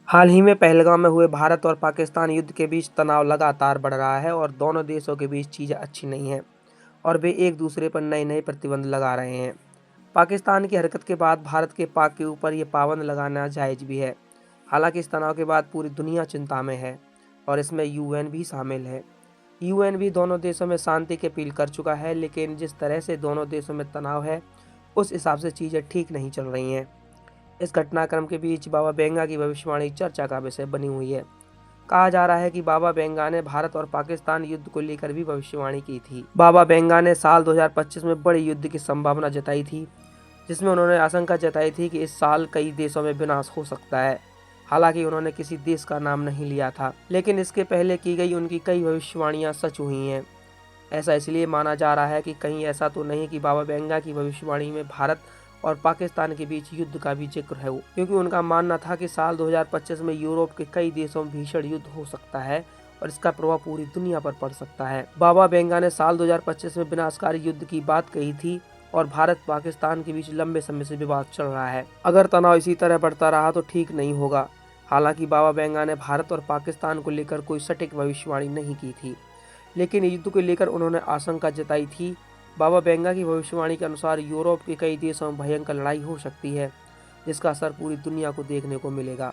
हाल ही में पहलगाम में हुए भारत और पाकिस्तान युद्ध के बीच तनाव लगातार बढ़ रहा है और दोनों देशों के बीच चीज़ें अच्छी नहीं हैं और वे एक दूसरे पर नए नए प्रतिबंध लगा रहे हैं। पाकिस्तान की हरकत के बाद भारत के पाक के ऊपर ये पाबंद लगाना जायज़ भी है। हालांकि इस तनाव के बाद पूरी दुनिया चिंता में है और इसमें यूएन भी शामिल है। यूएन भी दोनों देशों में शांति की अपील कर चुका है, लेकिन जिस तरह से दोनों देशों में तनाव है उस हिसाब से चीज़ें ठीक नहीं चल रही हैं। इस घटनाक्रम के बीच बाबा बेंगा की भविष्यवाणी चर्चा का विषय बनी हुई है। कहा जा रहा है कि बाबा बेंगा ने भारत और पाकिस्तान युद्ध को लेकर भी भविष्यवाणी की थी। बाबा बेंगा ने साल 2025 में बड़े युद्ध की संभावना जताई थी, जिसमें उन्होंने आशंका जताई थी कि इस साल कई देशों में विनाश हो सकता है। हालांकि उन्होंने किसी देश का नाम नहीं लिया था, लेकिन इसके पहले की गई उनकी कई भविष्यवाणियां सच हुई हैं। ऐसा इसलिए माना जा रहा है कि कहीं ऐसा तो नहीं कि बाबा बेंगा की भविष्यवाणी में भारत और पाकिस्तान के बीच युद्ध का भी जिक्र है, क्योंकि उनका मानना था कि साल 2025 में यूरोप के कई देशों में भीषण युद्ध हो सकता है और इसका प्रभाव पूरी दुनिया पर पड़ सकता है। बाबा बेंगा ने साल 2025 में विनाशकारी युद्ध की बात कही थी और भारत पाकिस्तान के बीच लंबे समय से विवाद चल रहा है। अगर तनाव इसी तरह बढ़ता रहा तो ठीक नहीं होगा। हालांकि बाबा बेंगा ने भारत और पाकिस्तान को लेकर कोई सटीक भविष्यवाणी नहीं की थी, लेकिन युद्ध को लेकर उन्होंने आशंका जताई थी। बाबा बेंगा की भविष्यवाणी के अनुसार यूरोप के कई देशों में भयंकर लड़ाई हो सकती है, जिसका असर पूरी दुनिया को देखने को मिलेगा।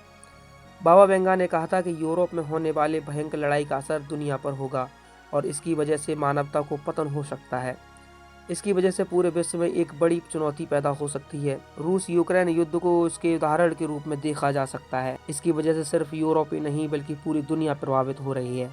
बाबा बेंगा ने कहा था कि यूरोप में होने वाले भयंकर लड़ाई का असर दुनिया पर होगा और इसकी वजह से मानवता को पतन हो सकता है। इसकी वजह से पूरे विश्व में एक बड़ी चुनौती पैदा हो सकती है। रूस यूक्रेन युद्ध को इसके उदाहरण के रूप में देखा जा सकता है। इसकी वजह से सिर्फ यूरोप ही नहीं बल्कि पूरी दुनिया प्रभावित हो रही है।